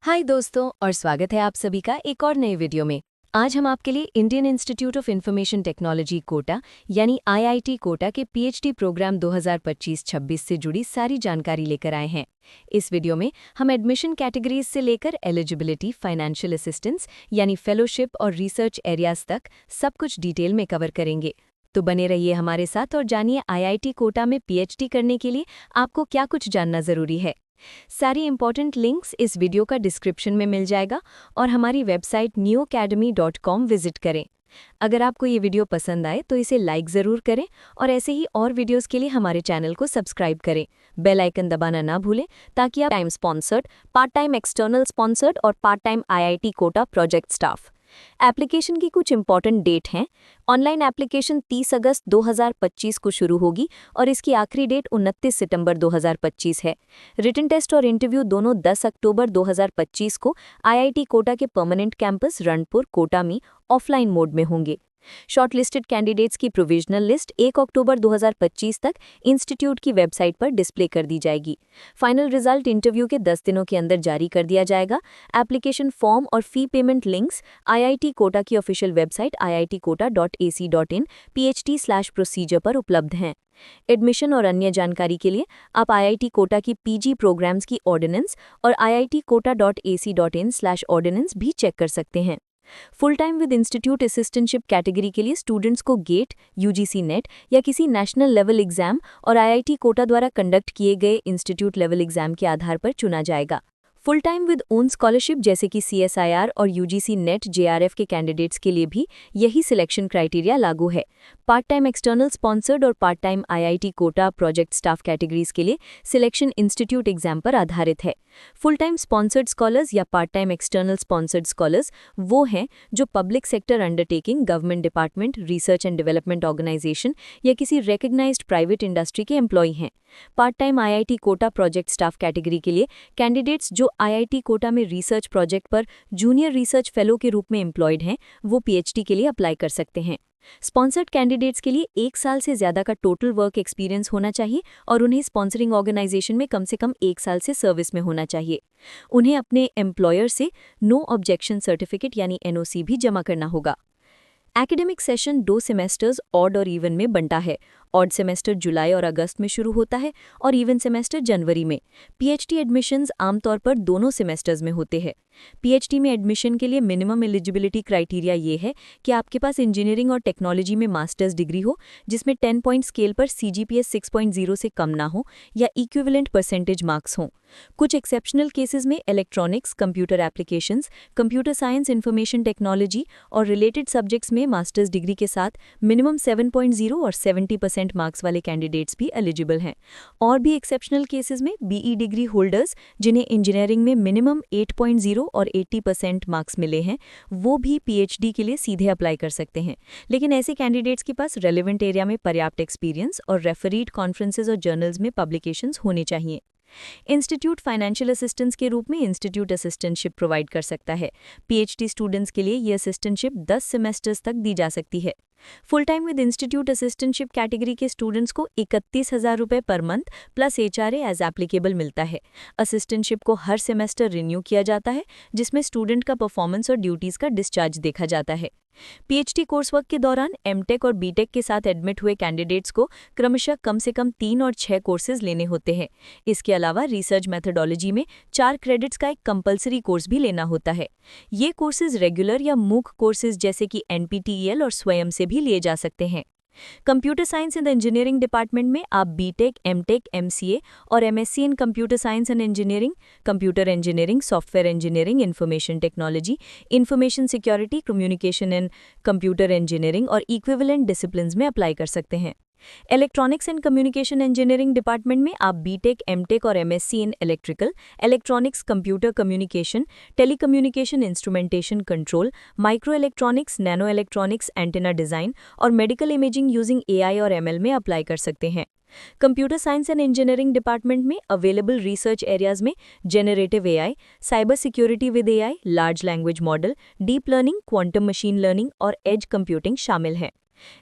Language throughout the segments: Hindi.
हाय दोस्तों और स्वागत है आप सभी का एक और नए वीडियो में। आज हम आपके लिए Indian institute of information technology Kota यानी आईआईटी कोटा के पीएचडी प्रोग्राम 2025-26 से जुड़ी सारी जानकारी लेकर आए हैं। इस वीडियो में हम एडमिशन कैटेगरीज से लेकर एलिजिबिलिटी, फाइनेंशियल असिस्टेंस यानी फेलोशिप और रिसर्च एरियाज तक सब कुछ डिटेल में कवर करेंगे। तो बने रहिए हमारे साथ और जानिए आईआईटी कोटा में पीएचडी करने के लिए आपको क्या कुछ जानना जरूरी है। सारी इंपॉर्टेंट लिंक्स इस वीडियो का डिस्क्रिप्शन में मिल जाएगा और हमारी वेबसाइट newacademy.com विजिट करें। अगर आपको ये वीडियो पसंद आए तो इसे लाइक ज़रूर करें और ऐसे ही और वीडियोस के लिए हमारे चैनल को सब्सक्राइब करें। बेल आइकन दबाना ना भूलें ताकि आप time sponsored, part time external sponsored और part time IIT Kota project staff. Application की कुछ इंपॉर्टेंट डेट हैं। ऑनलाइन एप्लीकेशन 30 अगस्त 2025 को शुरू होगी और इसकी आखिरी डेट 29 सितंबर 2025 है। रिटन टेस्ट और इंटरव्यू दोनों 10 अक्टूबर 2025 को आईआईटी कोटा के परमानेंट कैंपस रणपुर कोटा में ऑफलाइन मोड में होंगे। शॉर्टलिस्टेड कैंडिडेट्स की प्रोविजनल लिस्ट 1 अक्टूबर 2025 तक इंस्टीट्यूट की वेबसाइट पर डिस्प्ले कर दी जाएगी। फाइनल रिजल्ट इंटरव्यू के 10 दिनों के अंदर जारी कर दिया जाएगा। एप्लीकेशन फॉर्म और fee payment links IIT Kota की ऑफिशियल वेबसाइट iitkota.ac.in PhD/procedure पर उपलब्ध हैं। एडमिशन और अन्य जानकारी के लिए आप आईआईटी कोटा की पीजी प्रोग्राम्स की ऑर्डिनेंस और iitkota.ac.in/ऑर्डिनेंस भी चेक कर सकते हैं। Full time with institute assistantship category के लिए स्टूडेंट्स को गेट, यूजीसी नेट या किसी नेशनल लेवल एग्जाम और आईआईटी कोटा द्वारा कंडक्ट किए गए इंस्टीट्यूट लेवल एग्जाम के आधार पर चुना जाएगा। Full time with own scholarship जैसे कि सीएसआईआर और यूजीसी नेट जेआरएफ के कैंडिडेट्स के लिए भी यही सिलेक्शन क्राइटेरिया लागू है। पार्ट टाइम एक्सटर्नल स्पॉन्सर्ड और part time IIT Kota project staff categories के लिए सिलेक्शन इंस्टीट्यूट एग्जाम पर आधारित है। फुल टाइम स्पॉन्सर्ड स्कॉलर्स या part time external sponsored scholars वो हैं जो public sector undertaking, government department, research and development organisation या किसी रिकग्नाइज्ड प्राइवेट इंडस्ट्री के एम्प्लॉय हैं। Part time IIT Kota project staff category के लिए कैंडिडेट्स जो आईआईटी कोटा में रिसर्च प्रोजेक्ट पर जूनियर रिसर्च फेलो के रूप में एम्प्लॉयड हैं वो पीएचडी के लिए अप्लाई कर सकते हैं। स्पॉन्सर्ड कैंडिडेट्स के लिए 1 साल से ज़्यादा का टोटल वर्क एक्सपीरियंस होना चाहिए और उन्हें स्पॉन्सरिंग ऑर्गेनाइजेशन में कम से कम 1 साल से सर्विस में होना चाहिए। उन्हें अपने एम्प्लॉयर से नो ऑब्जेक्शन सर्टिफिकेट यानी एनओसी भी जमा करना होगा। एकेडमिक सेशन 2 सेमेस्टर्स ऑड और इवन में बंटा है। ऑड सेमेस्टर जुलाई और अगस्त में शुरू होता है और इवन सेमेस्टर जनवरी में। पीएचडी एडमिशन्स आमतौर पर दोनों सेमेस्टर्स में होते हैं। पीएचडी में एडमिशन के लिए मिनिमम एलिजिबिलिटी क्राइटेरिया ये है कि आपके पास इंजीनियरिंग और टेक्नोलॉजी में मास्टर्स डिग्री हो जिसमें 10 पॉइंट स्केल पर सीजीपीए 6.0 से कम ना हो या इक्विवेलेंट परसेंटेज मार्क्स हों। कुछ एक्सेप्शनल केसेस में electronics, computer applications, computer science, information technology और रिलेटेड सब्जेक्ट्स में मास्टर्स डिग्री के साथ मिनिमम 7.0 और 70% मार्क्स वाले कैंडिडेट्स भी एलिजिबल हैं। और भी एक्सेप्शनल केसेस में बीई डिग्री होल्डर्स जिन्हें इंजीनियरिंग में मिनिमम 8.0 और 80% मार्क्स मिले हैं वो भी पीएचडी के लिए सीधे अप्लाई कर सकते हैं। लेकिन ऐसे कैंडिडेट्स के पास रेलेवेंट एरिया में पर्याप्त एक्सपीरियंस और रेफरीड कॉन्फ्रेंसेज और जर्नल्स में पब्लिकेशंस होने चाहिए। इंस्टीट्यूट फाइनेंशियल असिस्टेंस के रूप में इंस्टीट्यूट असिस्टेंटशिप प्रोवाइड कर सकता है। पीएचडी स्टूडेंट्स के लिए ये असिस्टेंटशिप 10 सेमेस्टर्स तक दी जा सकती है। Full time with institute assistantship category के स्टूडेंट्स को 31,000 रुपये पर month plus HRA as applicable मिलता है। असिस्टेंटशिप को हर सेमेस्टर रिन्यू किया जाता है जिसमें स्टूडेंट का परफॉर्मेंस और ड्यूटीज का डिस्चार्ज देखा जाता है। पीएचडी कोर्स वर्क के दौरान एमटेक और बीटेक के साथ एडमिट हुए कैंडिडेट्स को क्रमशः कम से कम 3 और 6 कोर्सेज लेने होते हैं। इसके अलावा रिसर्च मेथोडोलॉजी में 4 क्रेडिट्स का एक कंपलसरी कोर्स भी लेना होता है। ये कोर्सेज रेगुलर या मूक कोर्सेज जैसे कि एनपीटीईएल और स्वयं से भी लिए जा सकते हैं। Computer science and engineering department में आप बीटेक, एमटेक, एमसीए और MSc in computer science and engineering, computer engineering, software engineering, information technology, information security, communication and computer engineering और इक्विवेलेंट डिसिप्लिन्स में अप्लाई कर सकते हैं। Electronics and communication engineering department में आप बीटेक, एमटेक और MSc in electrical, electronics, computer communication, telecommunication, instrumentation control, micro electronics, nano electronics, antenna design और मेडिकल इमेजिंग यूजिंग एआई और एमएल में अप्लाई कर सकते हैं। Computer science and engineering department में अवेलेबल रिसर्च एरियाज में generative AI, cyber security with AI, large language model, deep learning, quantum machine learning और एज कंप्यूटिंग शामिल हैं।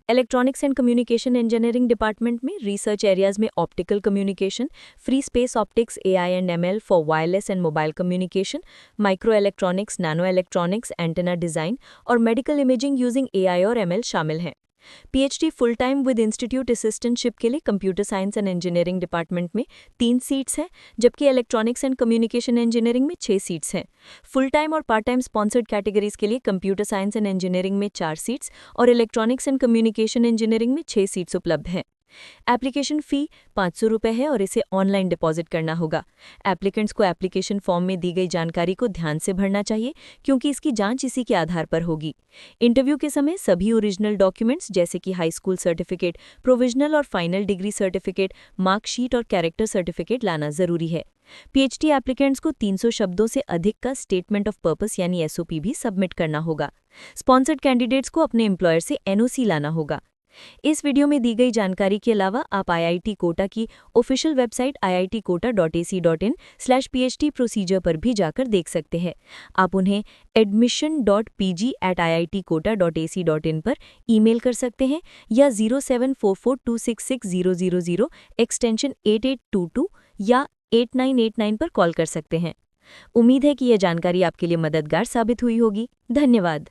Electronics and communication engineering department में रिसर्च एरियाज में optical communication, free space optics, AI and ML for wireless and mobile communication, micro electronics, nano electronics, antenna design और मेडिकल इमेजिंग यूजिंग एआई और एमएल शामिल हैं। PhD full time with institute assistantship के लिए computer science and engineering department में 3 सीट्स हैं, जबकि इलेक्ट्रॉनिक्स एंड कम्युनिकेशन इंजीनियरिंग में 6 सीट्स हैं। फुल टाइम और पार्ट टाइम स्पॉन्सर्ड कैटेगरीज के लिए कंप्यूटर साइंस एंड इंजीनियरिंग में 4 सीट्स और इलेक्ट्रॉनिक्स एंड कम्युनिकेशन इंजीनियरिंग में 6 सीट्स उपलब्ध हैं। एप्लीकेशन फ़ी 500 रुपये है और इसे ऑनलाइन डिपॉजिट करना होगा। एप्लीकेंट्स को एप्लीकेशन फॉर्म में दी गई जानकारी को ध्यान से भरना चाहिए, क्योंकि इसकी जांच इसी के आधार पर होगी। इंटरव्यू के समय सभी ओरिजिनल डॉक्यूमेंट्स जैसे कि हाई स्कूल सर्टिफिकेट, प्रोविजनल और फाइनल डिग्री सर्टिफिकेट, मार्कशीट और कैरेक्टर सर्टिफिकेट लाना जरूरी है। पीएचडी एप्लीकेंट्स को 300 शब्दों से अधिक का स्टेटमेंट ऑफ पर्पस यानी एसओपी भी सबमिट करना होगा। स्पॉन्सर्ड कैंडिडेट्स को अपने एम्प्लॉयर से एनओसी लाना होगा। इस वीडियो में दी गई जानकारी के अलावा आप आईआईटी कोटा की ऑफिशियल वेबसाइट iitkota.ac.in/phd प्रोसीजर पर भी जाकर देख सकते हैं। आप उन्हें admission.pg@iitkota.ac.in पर ईमेल कर सकते हैं या 07442660000 एक्सटेंशन 8822 या 8989 पर कॉल कर सकते हैं। उम्मीद है कि यह जानकारी आपके लिए मददगार साबित हुई होगी। धन्यवाद।